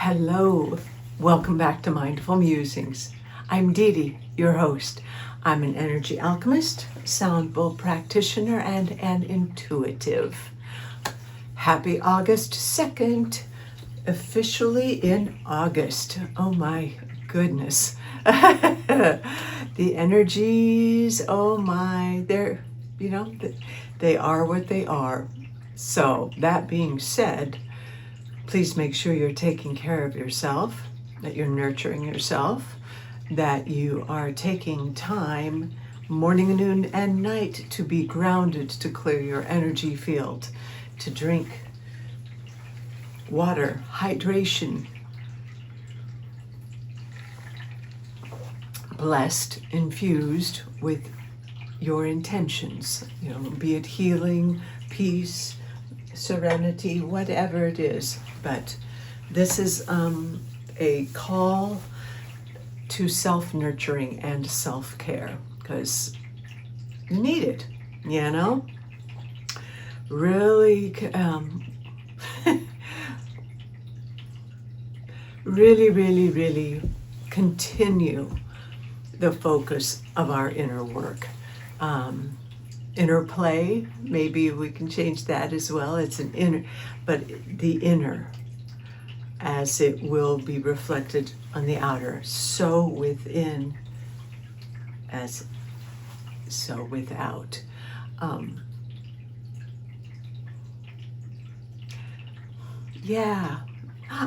Hello, welcome back to Mindful Musings. I'm Dee Dee, your host. I'm an energy alchemist, sound bowl practitioner, and an intuitive. Happy August 2nd, officially in August. Oh my goodness. The energies, oh my, they are what they are. So that being said, please make sure you're taking care of yourself, that you're nurturing yourself, that you are taking time morning, noon, and night to be grounded, to clear your energy field, to drink water, hydration, blessed, infused with your intentions, be it healing, peace, serenity, whatever it is. But this is a call to self-nurturing and self-care, because you need it, really really continue the focus of our inner work. Inner play, maybe we can change that as well. It's an inner, but the inner, as it will be reflected on the outer, so within as so without. I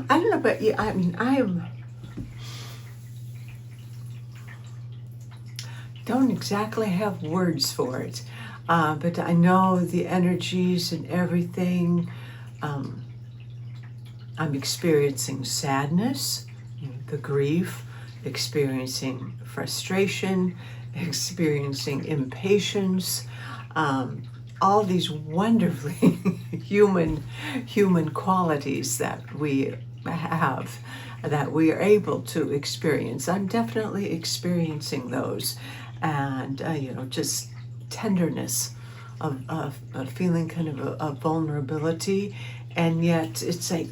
don't know, but don't exactly have words for it. But I know the energies and everything. I'm experiencing sadness, the grief, experiencing frustration, experiencing impatience, all these wonderfully human qualities that we have, that we are able to experience. I'm definitely experiencing those, and just tenderness of feeling kind of a vulnerability, and yet it's like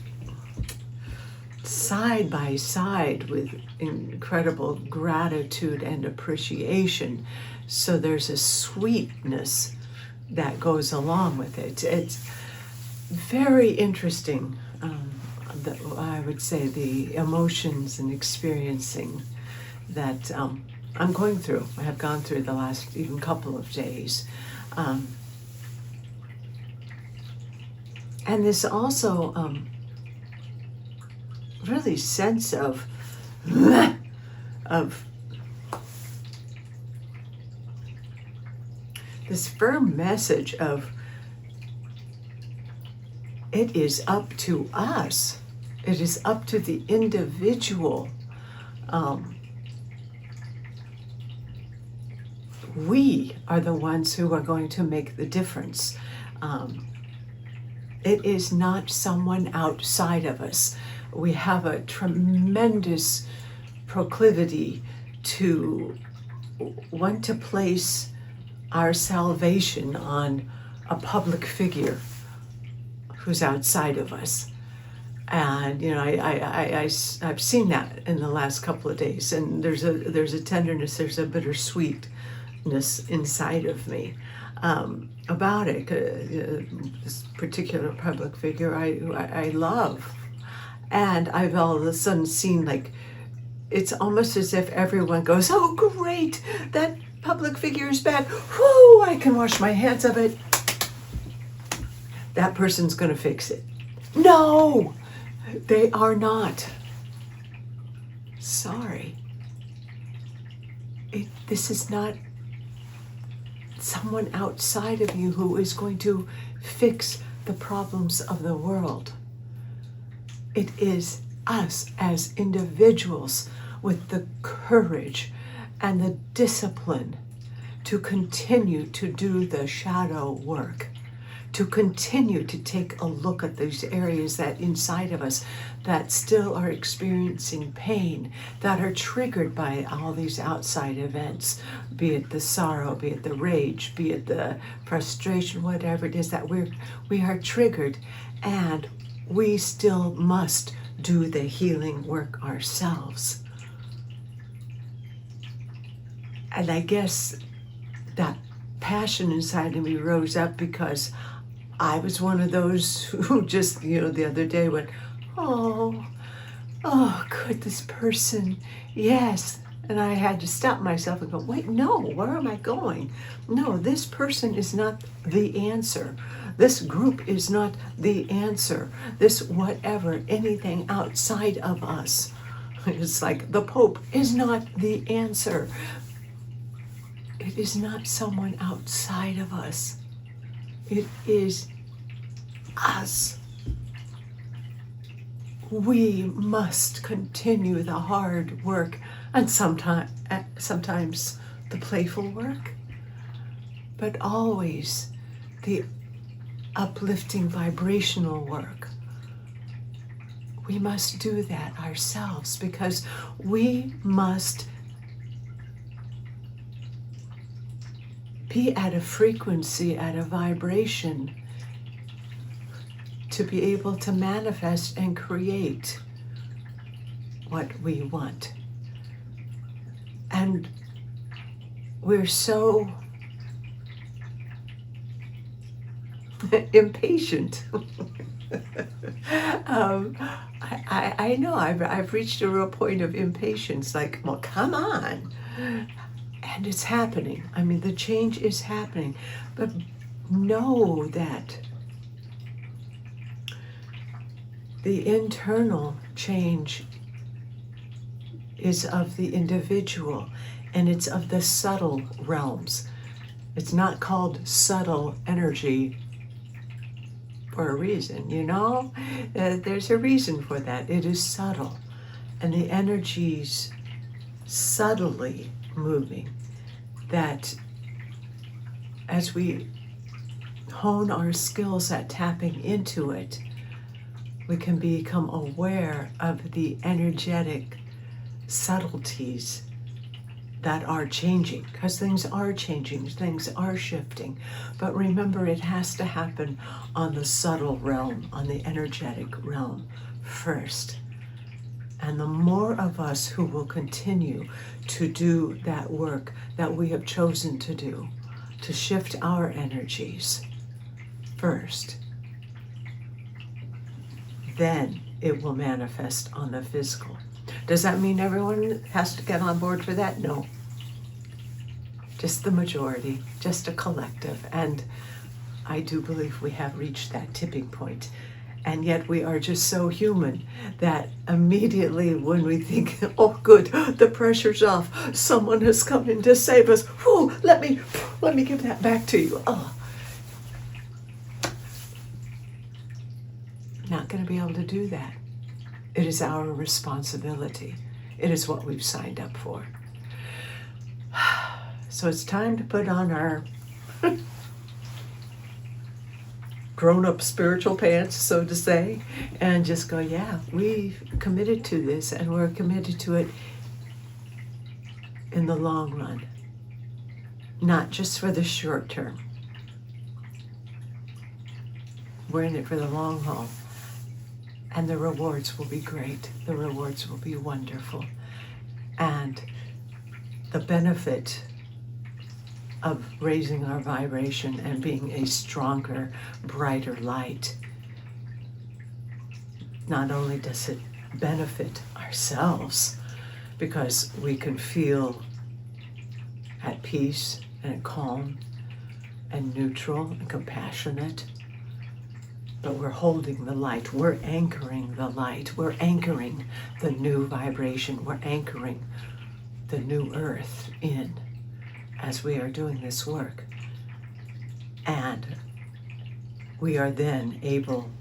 side by side with incredible gratitude and appreciation. So there's a sweetness that goes along with it. It's very interesting, I would say, the emotions and experiencing that I'm going through. I have gone through the last even couple of days. And this also really sense of this firm message of it is up to us. It is up to the individual. We are the ones who are going to make the difference. It is not someone outside of us. We have a tremendous proclivity to want to place our salvation on a public figure who's outside of us. And I've seen that in the last couple of days, and there's a tenderness, there's a bittersweetness inside of me about it. This particular public figure I love, and I've all of a sudden seen, like, it's almost as if everyone goes, "Oh, great, that public figure is back. Whoo, I can wash my hands of it. That person's going to fix it." No, they are not. Sorry. This is not someone outside of you who is going to fix the problems of the world. It is us as individuals with the courage and the discipline to continue to do the shadow work, to continue to take a look at those areas that inside of us that still are experiencing pain, that are triggered by all these outside events, be it the sorrow, be it the rage, be it the frustration, whatever it is that we are triggered. And we still must do the healing work ourselves. And I guess that passion inside of me rose up because I was one of those who just, the other day went, oh, could this person, yes. And I had to stop myself and go, wait, no, where am I going? No, this person is not the answer. This group is not the answer. This whatever, anything outside of us. It's like the Pope is not the answer. It is not someone outside of us. It is us. We must continue the hard work and sometimes the playful work, but always the uplifting vibrational work. We must do that ourselves because we must be at a frequency, at a vibration to be able to manifest and create what we want. And we're so impatient. I know I've reached a real point of impatience, like, well, come on. And it's happening. I mean, the change is happening. But know that the internal change is of the individual, and it's of the subtle realms. It's not called subtle energy for a reason, There's a reason for that. It is subtle, and the energies subtly moving, that as we hone our skills at tapping into it, we can become aware of the energetic subtleties that are changing, because things are changing, things are shifting. But remember, it has to happen on the subtle realm, on the energetic realm first. And the more of us who will continue to do that work that we have chosen to do, to shift our energies first, then it will manifest on the physical. Does that mean everyone has to get on board for that? No. Just the majority, just a collective. And I do believe we have reached that tipping point. And yet we are just so human that immediately when we think, oh good, the pressure's off, someone has come in to save us, whew, let me give that back to you. Oh. Not going to be able to do that. It is our responsibility. It is what we've signed up for. So it's time to put on our grown-up spiritual pants, so to say, and just go, yeah, we've committed to this, and we're committed to it in the long run, not just for the short term. We're in it for the long haul, and the rewards will be great. The rewards will be wonderful, and the benefit of raising our vibration and being a stronger, brighter light. Not only does it benefit ourselves, because we can feel at peace and calm and neutral and compassionate, but we're holding the light, we're anchoring the light, we're anchoring the new vibration, we're anchoring the new earth in as we are doing this work. And we are then able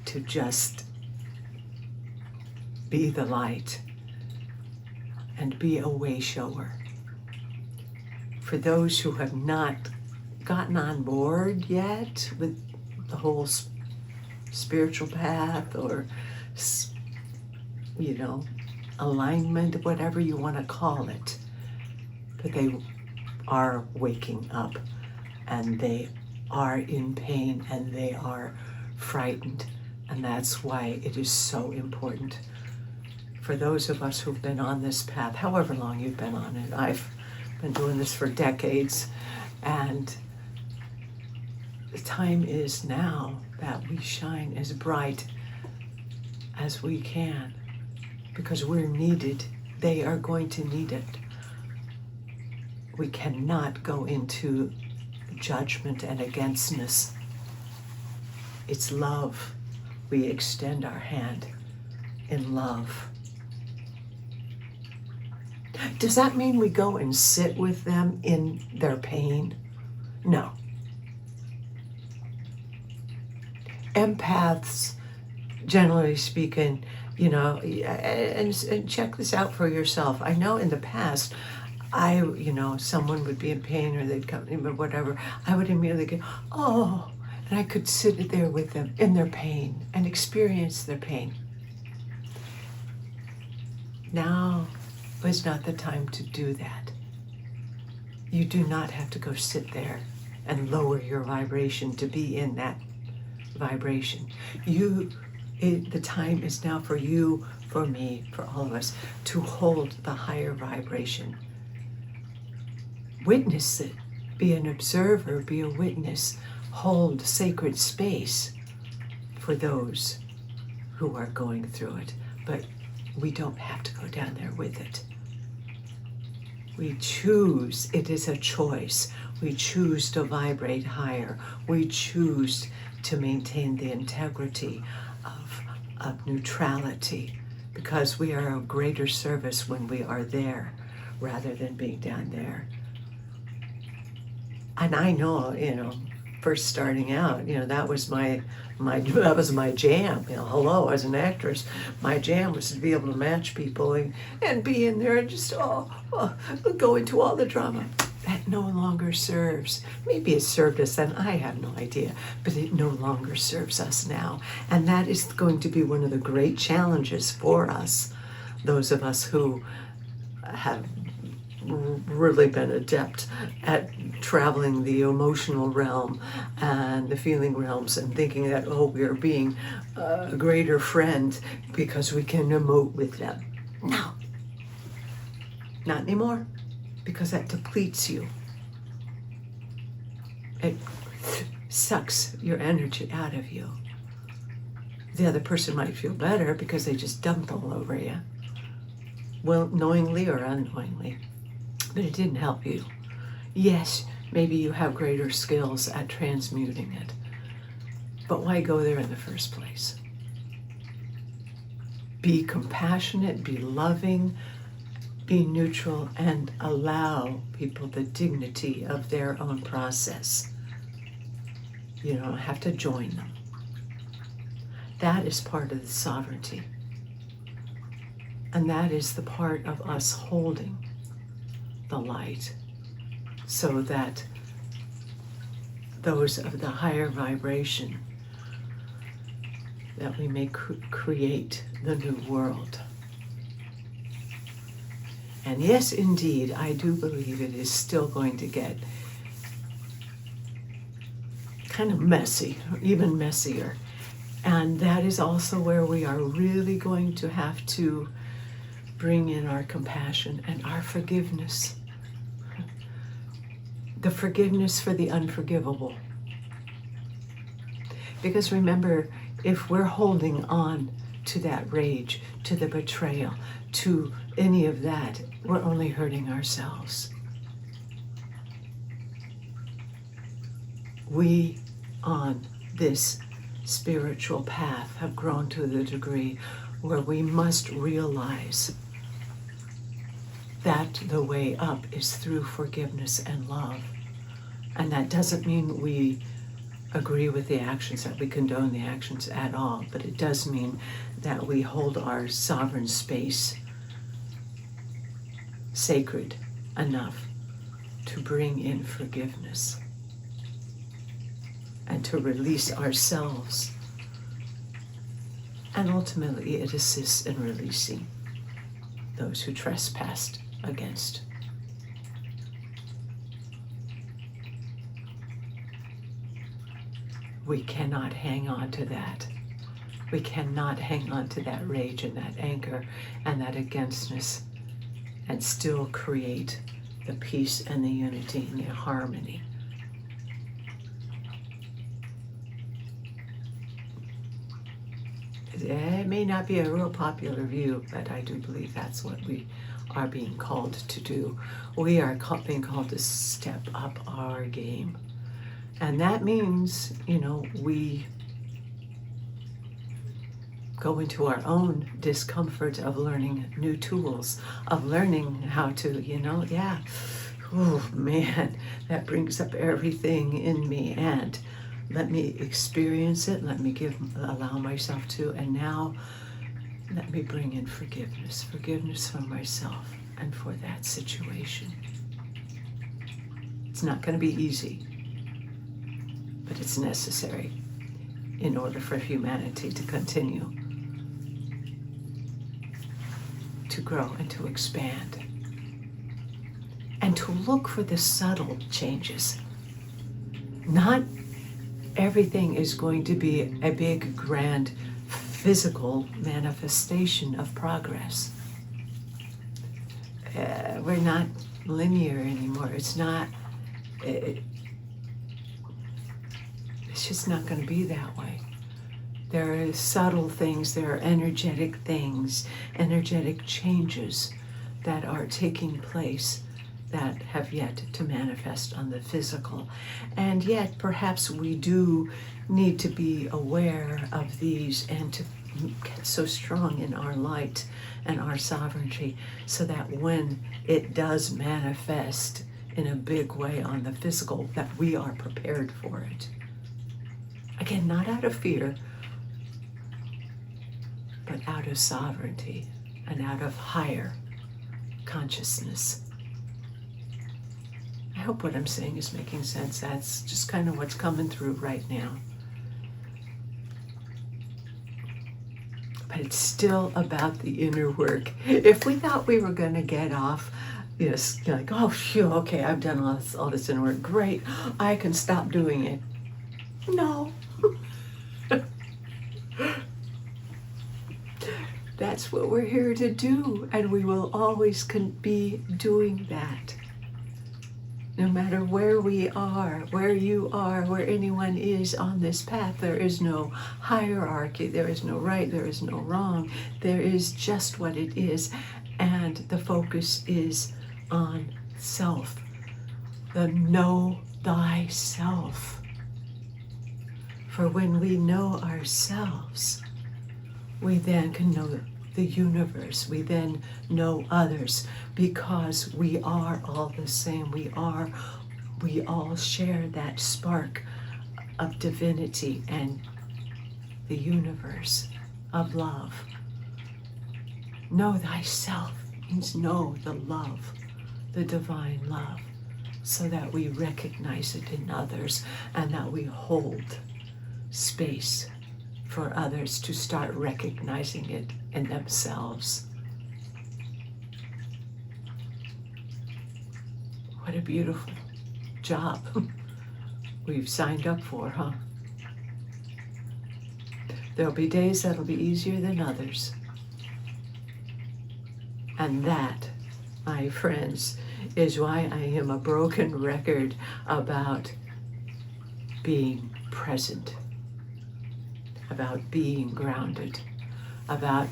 to just be the light and be a way shower. For those who have not gotten on board yet with the whole spiritual path or, alignment, whatever you want to call it, but they are waking up and they are in pain and they are frightened. And that's why it is so important for those of us who've been on this path, however long you've been on it. I've been doing this for decades, and the time is now that we shine as bright as we can, because we're needed. They are going to need it. We cannot go into judgment and againstness. It's love. We extend our hand in love. Does that mean we go and sit with them in their pain? No. Empaths, generally speaking, and check this out for yourself. I know in the past, someone would be in pain or they'd come in or whatever, I would immediately go, oh, and I could sit there with them in their pain and experience their pain. Now is not the time to do that. You do not have to go sit there and lower your vibration to be in that vibration. The time is now for you, for me, for all of us to hold the higher vibration. Witness it. Be an observer, be a witness. Hold sacred space for those who are going through it. But we don't have to go down there with it. We choose, it is a choice. We choose to vibrate higher. We choose to maintain the integrity of neutrality, because we are of greater service when we are there rather than being down there. And I know, first starting out, that was my jam. Hello, as an actress, my jam was to be able to match people and be in there and just go into all the drama. That no longer serves. Maybe it served us then, I have no idea, but it no longer serves us now. And that is going to be one of the great challenges for us, those of us who have really been adept at traveling the emotional realm and the feeling realms and thinking that, we're being a greater friend because we can emote with them. No, not anymore, because that depletes you. It sucks your energy out of you. The other person might feel better because they just dumped all over you, well, knowingly or unknowingly. But it didn't help you. Yes, maybe you have greater skills at transmuting it, but why go there in the first place? Be compassionate, be loving, be neutral, and allow people the dignity of their own process. You don't have to join them. That is part of the sovereignty. And that is the part of us holding the light, so that those of the higher vibration, that we may create the new world. And yes, indeed, I do believe it is still going to get kind of messy, even messier. And that is also where we are really going to have to bring in our compassion and our forgiveness. The forgiveness for the unforgivable. Because remember, if we're holding on to that rage, to the betrayal, to any of that, we're only hurting ourselves. We, on this spiritual path, have grown to the degree where we must realize that the way up is through forgiveness and love. And that doesn't mean we agree with the actions, that we condone the actions at all, but it does mean that we hold our sovereign space sacred enough to bring in forgiveness and to release ourselves. And ultimately, it assists in releasing those who trespassed against. We cannot hang on to that We cannot hang on to that rage and that anger and that againstness and still create the peace and the unity and the harmony. It may not be a real popular view, but I do believe that's what we are being called to do. We are being called to step up our game. And that means, we go into our own discomfort of learning new tools, of learning how to, oh man, that brings up everything in me, and let me experience it, let me allow myself to, and now let me bring in forgiveness for myself and for that situation. It's not going to be easy, but it's necessary in order for humanity to continue to grow and to expand and to look for the subtle changes. Not everything is going to be a big, grand, physical manifestation of progress. We're not linear anymore. It's just not going to be that way. There are subtle things, there are energetic things, energetic changes that are taking place that have yet to manifest on the physical. And yet, perhaps we do need to be aware of these and to get so strong in our light and our sovereignty so that when it does manifest in a big way on the physical, that we are prepared for it. Again, not out of fear, but out of sovereignty and out of higher consciousness. I hope what I'm saying is making sense. That's just kind of what's coming through right now. But it's still about the inner work. If we thought we were going to get off, like, oh, phew, okay, I've done all this inner work. Great, I can stop doing it. No. That's what we're here to do, and we will always be doing that. No matter where we are, where you are, where anyone is on this path, there is no hierarchy, there is no right, there is no wrong. There is just what it is, and the focus is on self. The know thyself. For when we know ourselves, we then can know the universe. We then know others because we are all the same. We all share that spark of divinity and the universe of love. Know thyself means know the love, the divine love, so that we recognize it in others and that we hold space for others to start recognizing it in themselves. What a beautiful job we've signed up for, huh? There'll be days that'll be easier than others. And that, my friends, is why I am a broken record about being present, about being grounded, about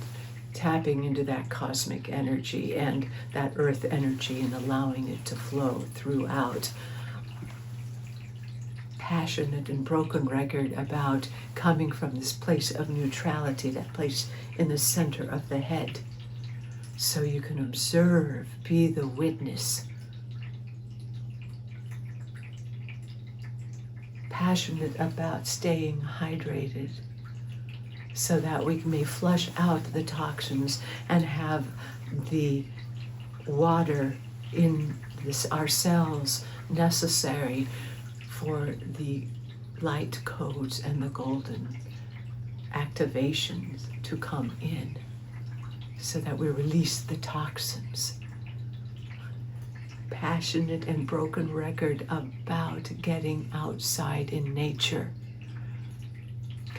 tapping into that cosmic energy and that earth energy and allowing it to flow throughout. Passionate and broken record about coming from this place of neutrality, that place in the center of the head, so you can observe, be the witness. Passionate about staying hydrated, so that we may flush out the toxins and have the water in our cells necessary for the light codes and the golden activations to come in, so that we release the toxins. Passionate and broken record about getting outside in nature.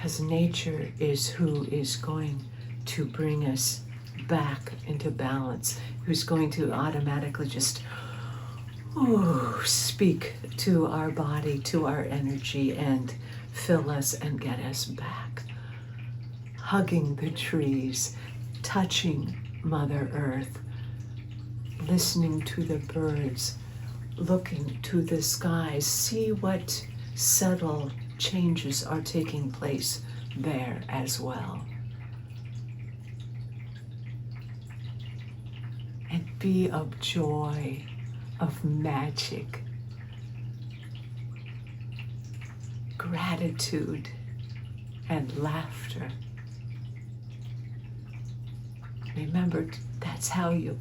because nature is who is going to bring us back into balance, who's going to automatically just speak to our body, to our energy, and fill us and get us back. Hugging the trees, touching Mother Earth, listening to the birds, looking to the skies, see what subtle changes are taking place there as well. And be of joy, of magic, gratitude, and laughter. Remember, that's how you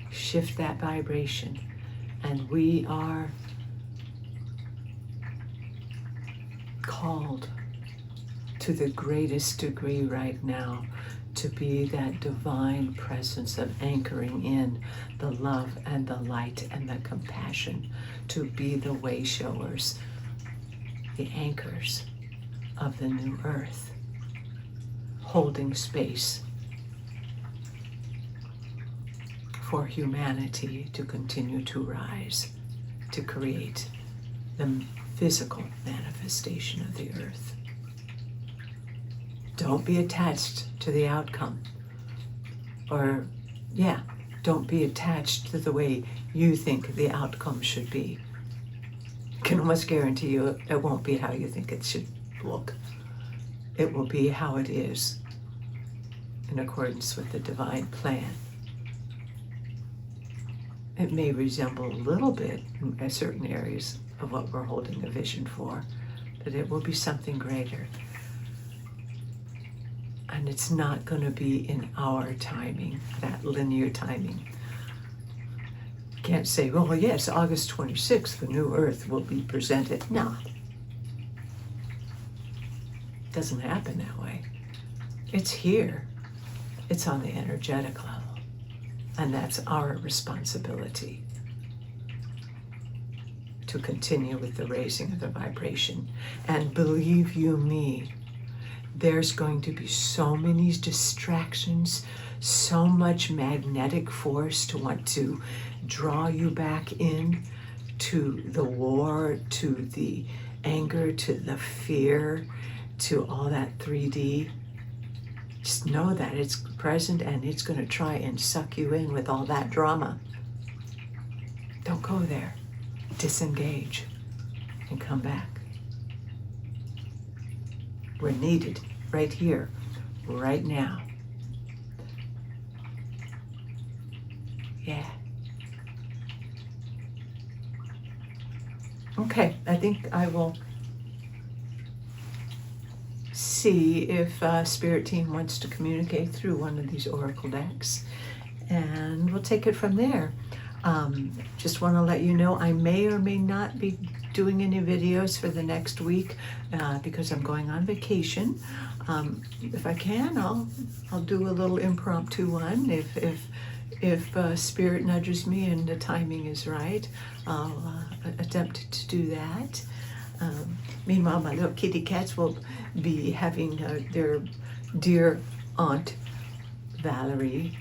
shift that vibration. And we are called to the greatest degree right now to be that divine presence of anchoring in the love and the light and the compassion, to be the way showers, the anchors of the new earth, holding space for humanity to continue to rise, to create the physical manifestation of the earth. Don't be attached to the outcome. Don't be attached to the way you think the outcome should be. I can almost guarantee you it won't be how you think it should look. It will be how it is, in accordance with the divine plan. It may resemble a little bit in certain areas of what we're holding a vision for, but it will be something greater. And it's not going to be in our timing, that linear timing. You can't say, well, yes, August 26th, the new earth will be presented. No. It doesn't happen that way. It's here. It's on the energetic level. And that's our responsibility to continue with the raising of the vibration. And believe you me, there's going to be so many distractions, so much magnetic force to want to draw you back in to the war, to the anger, to the fear, to all that 3D. Just know that it's present and it's going to try and suck you in with all that drama. Don't go there. Disengage and come back. We're needed right here, right now. Yeah. Okay, I think I will see if Spirit Team wants to communicate through one of these oracle decks, and we'll take it from there. Just want to let you know I may or may not be doing any videos for the next week because I'm going on vacation. If I can, I'll do a little impromptu one. If Spirit nudges me and the timing is right, I'll attempt to do that. Meanwhile, my little kitty cats will be having their dear aunt Valerie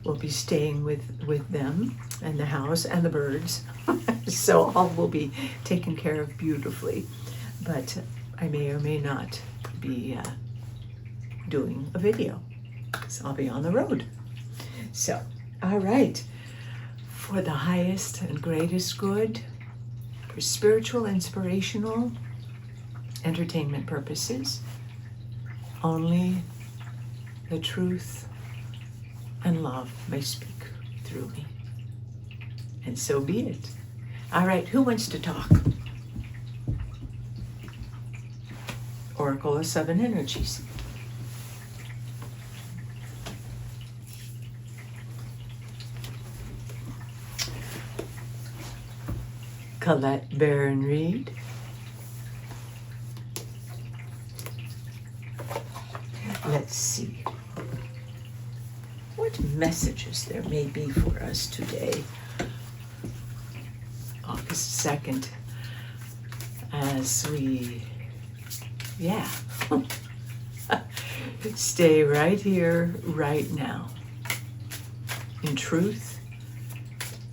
will be staying with them and the house and the birds. So all will be taken care of beautifully. But I may or may not be doing a video because I'll be on the road. So, all right. For the highest and greatest good, for spiritual, inspirational, entertainment purposes, only the truth and love may speak through me. And so be it. All right, who wants to talk? Oracle of Seven Energies. Colette Barron Reed. Let's see what messages there may be for us today, August 2nd, as we Yeah. Stay right here, right now. In truth,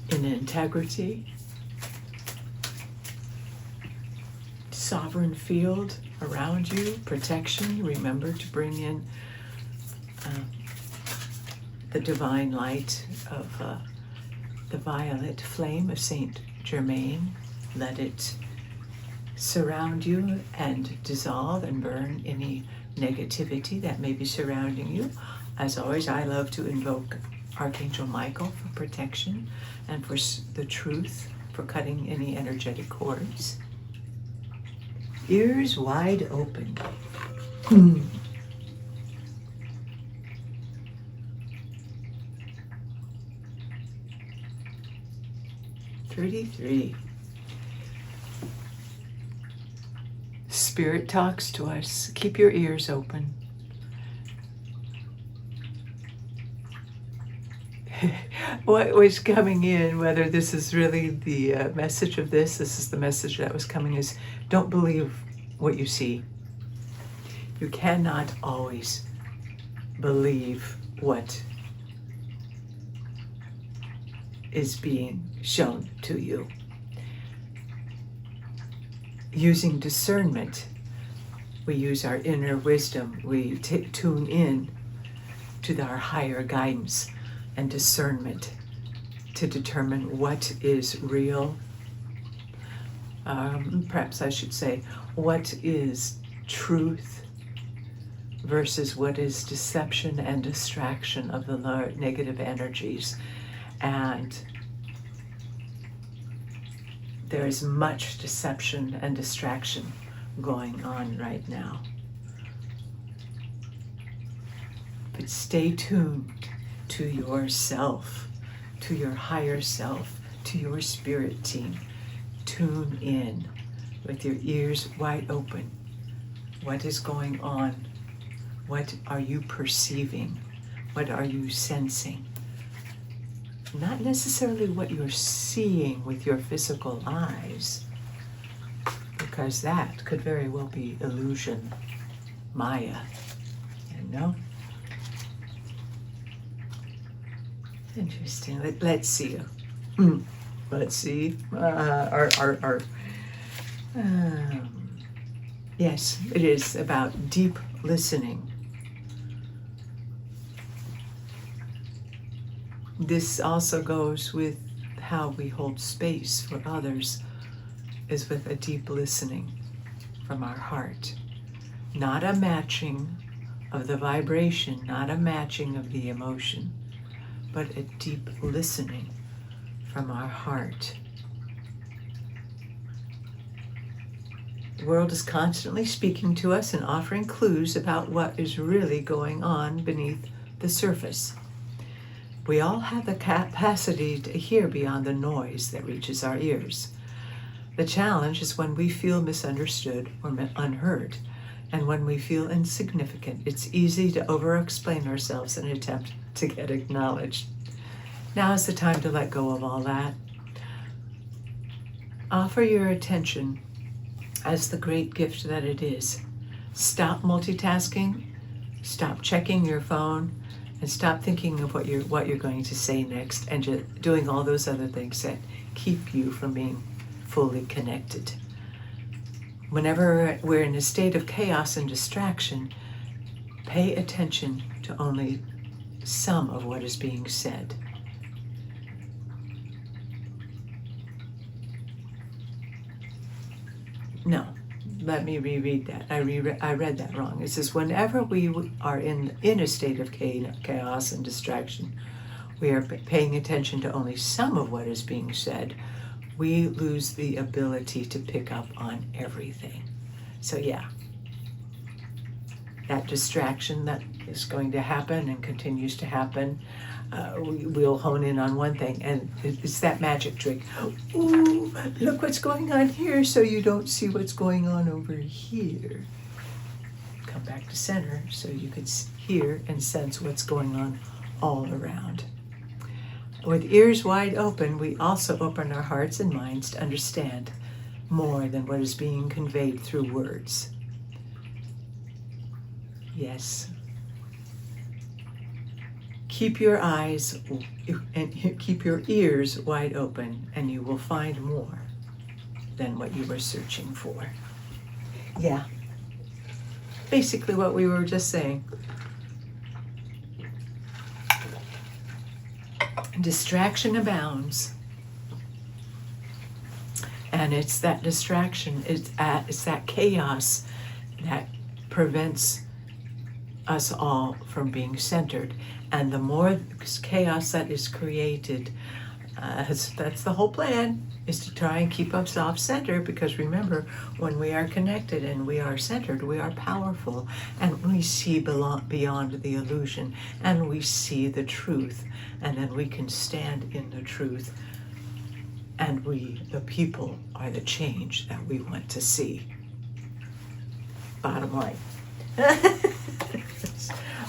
in integrity, sovereign field around you, protection. Remember to bring in the divine light of the violet flame of Saint Germain. Let it surround you and dissolve and burn any negativity that may be surrounding you. As always, I love to invoke Archangel Michael for protection and for the truth, for cutting any energetic cords. Ears wide open. 33. Spirit talks to us. Keep your ears open. What was coming in, whether this is really the message of this is the message that was coming, is don't believe what you see. You cannot always believe what is being shown to you. Using discernment, we use our inner wisdom. We tune in to our higher guidance and discernment to determine what is real. Perhaps I should say, what is truth versus what is deception and distraction of the negative energies. And there is much deception and distraction going on right now. But stay tuned to yourself, to your higher self, to your spirit team. Tune in with your ears wide open. What is going on? What are you perceiving? What are you sensing? Not necessarily what you're seeing with your physical eyes, because that could very well be illusion, Maya, you know? Interesting. Let's see. Let's see. Yes, it is about deep listening. This also goes with how we hold space for others, is with a deep listening from our heart. Not a matching of the vibration, not a matching of the emotion, but a deep listening from our heart. The world is constantly speaking to us and offering clues about what is really going on beneath the surface. We all have the capacity to hear beyond the noise that reaches our ears. The challenge is when we feel misunderstood or unheard, and when we feel insignificant. It's easy to over-explain ourselves in an attempt to get acknowledged. Now is the time to let go of all that. Offer your attention as the great gift that it is. Stop multitasking, stop checking your phone, and stop thinking of what you're going to say next, and just doing all those other things that keep you from being fully connected. Whenever we're in a state of chaos and distraction, pay attention to only some of what is being said. No, let me reread that. I read that wrong. It says, whenever we are in a state of chaos and distraction, we are paying attention to only some of what is being said, we lose the ability to pick up on everything. So yeah, that distraction that is going to happen and continues to happen, we'll hone in on one thing, and it's that magic trick. Ooh, look what's going on here, so you don't see what's going on over here. Come back to center so you can hear and sense what's going on all around. With ears wide open, we also open our hearts and minds to understand more than what is being conveyed through words. Yes. Keep your eyes and keep your ears wide open, and you will find more than what you were searching for. Yeah. Basically what we were just saying. Distraction abounds. And it's that distraction, it's that chaos that prevents us all from being centered. And the more chaos that is created, that's the whole plan, is to try and keep us off center, because remember, when we are connected and we are centered, we are powerful, and we see beyond the illusion, and we see the truth, and then we can stand in the truth, and we, the people, are the change that we want to see. Bottom line.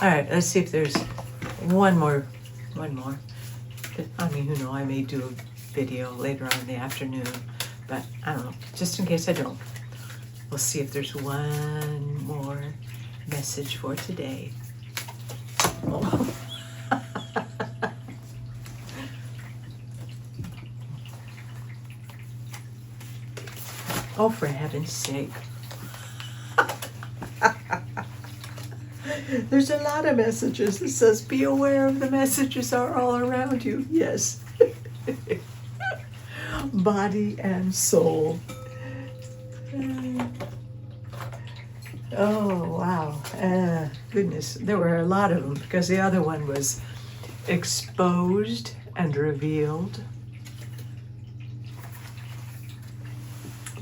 All right, let's see if there's one more. I mean, who knows, I may do a video later on in the afternoon, but I don't know, just in case I don't. We'll see if there's one more message for today. Oh. Oh, for heaven's sake. There's a lot of messages that says, be aware of the messages are all around you. Yes. Body and soul. Oh, wow. Goodness. There were a lot of them, because the other one was exposed and revealed.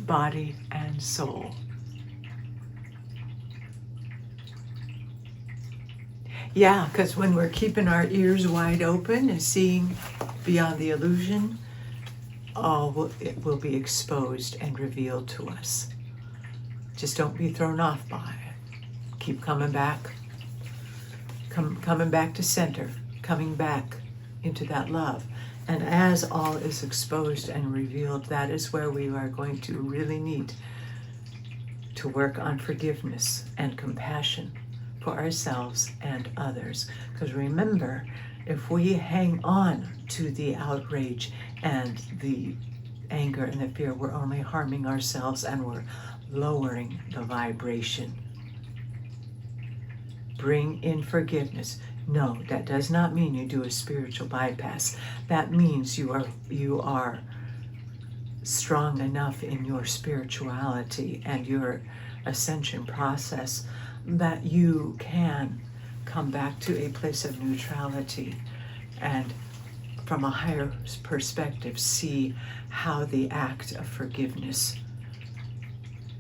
Body and soul. Yeah, because when we're keeping our ears wide open and seeing beyond the illusion, it will be exposed and revealed to us. Just don't be thrown off by it. Keep coming back. Coming back to center. Coming back into that love. And as all is exposed and revealed, that is where we are going to really need to work on forgiveness and compassion for ourselves and others. Because remember, if we hang on to the outrage and the anger and the fear, we're only harming ourselves, and we're lowering the vibration. Bring in forgiveness. No, that does not mean you do a spiritual bypass. That means you are strong enough in your spirituality and your ascension process that you can come back to a place of neutrality and, from a higher perspective, see how the act of forgiveness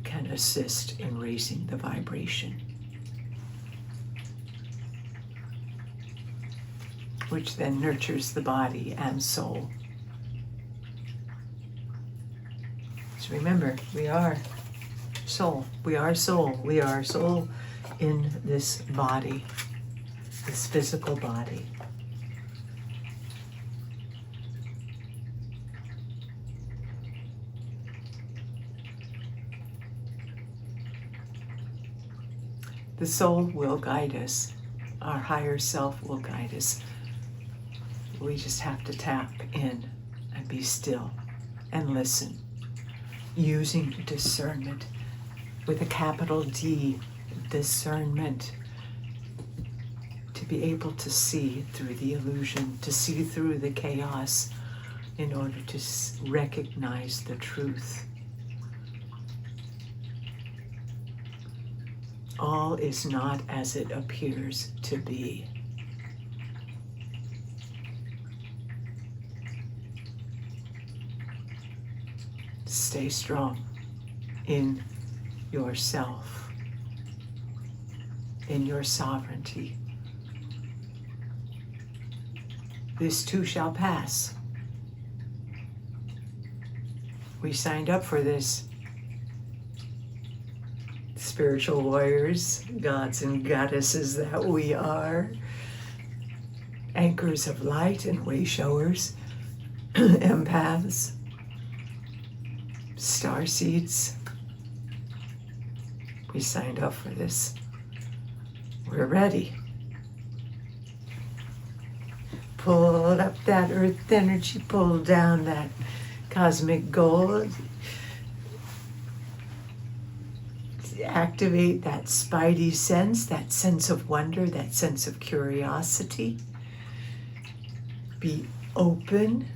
can assist in raising the vibration, which then nurtures the body and soul. So remember, we are soul. We are soul. We are soul in this body, this physical body. The soul will guide us. Our higher self will guide us. We just have to tap in and be still and listen, using discernment with a capital D, discernment, to be able to see through the illusion, to see through the chaos, in order to recognize the truth. All is not as it appears to be. Stay strong in yourself, in your sovereignty. This too shall pass. We signed up for this. Spiritual warriors, gods and goddesses that we are, anchors of light and way showers, empaths, star seeds. We signed up for this. We're ready. Pull up that earth energy, pull down that cosmic gold. Activate that spidey sense, that sense of wonder, that sense of curiosity. Be open,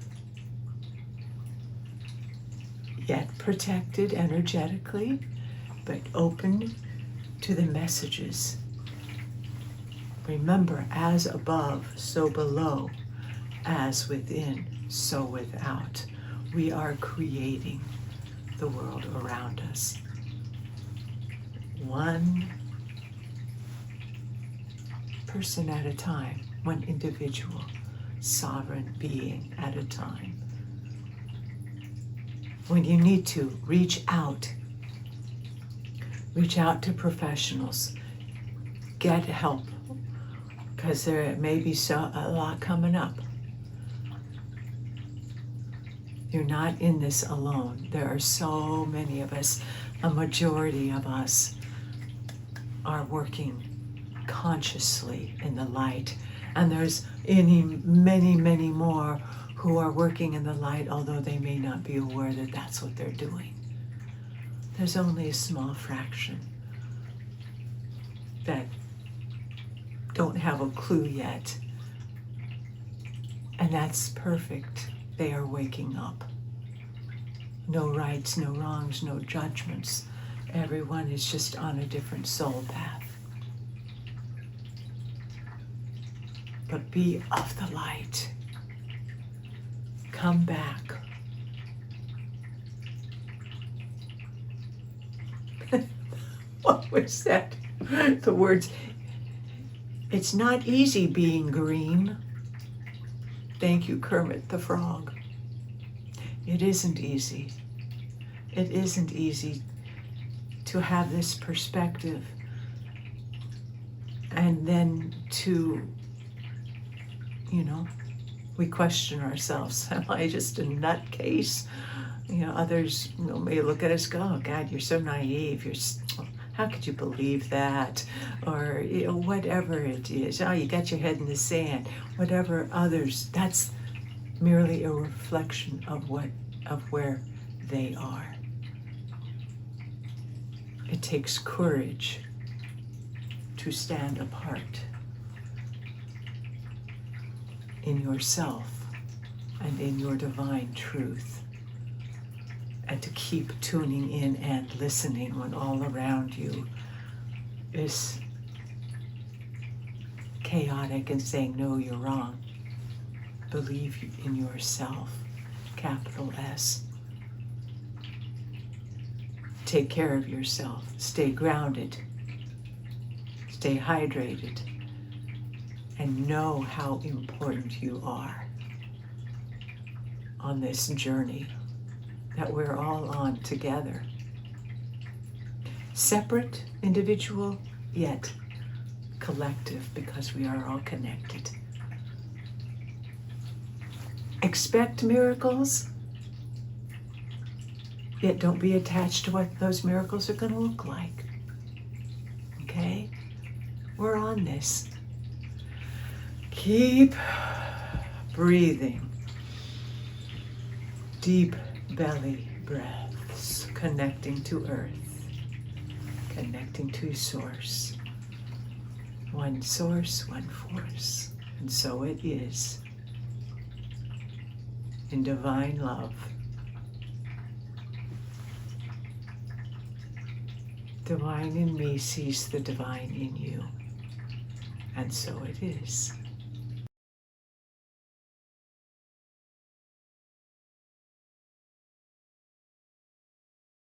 yet protected energetically, but open to the messages. Remember, as above, so below, as within, so without. We are creating the world around us. One person at a time, one individual, sovereign being at a time. When you need to, reach out. Reach out to professionals. Get help, because there may be a lot coming up. You're not in this alone. There are so many of us, a majority of us are working consciously in the light. And there's many, many more who are working in the light, although they may not be aware that that's what they're doing. There's only a small fraction that don't have a clue yet. And that's perfect. They are waking up. No rights, no wrongs, no judgments. Everyone is just on a different soul path. But be of the light. Come back. What was that? The words, it's not easy being green. Thank you, Kermit the Frog. It isn't easy. It isn't easy to have this perspective and then to, we question ourselves. Am I just a nutcase? Others may look at us and go, oh God, you're so naive. How could you believe that? Or whatever it is. Oh, you got your head in the sand. Whatever others, that's merely a reflection of where they are. It takes courage to stand apart in yourself and in your divine truth, and to keep tuning in and listening when all around you is chaotic and saying, no, you're wrong. Believe in yourself, capital S. Take care of yourself. Stay grounded. Stay hydrated. And know how important you are on this journey that we're all on together. Separate, individual, yet collective, because we are all connected. Expect miracles, yet don't be attached to what those miracles are going to look like. Okay? We're on this. Keep breathing. Deep belly breaths, connecting to earth, connecting to source. One source, one force. And so it is. In divine love. Divine in me sees the divine in you. And so it is.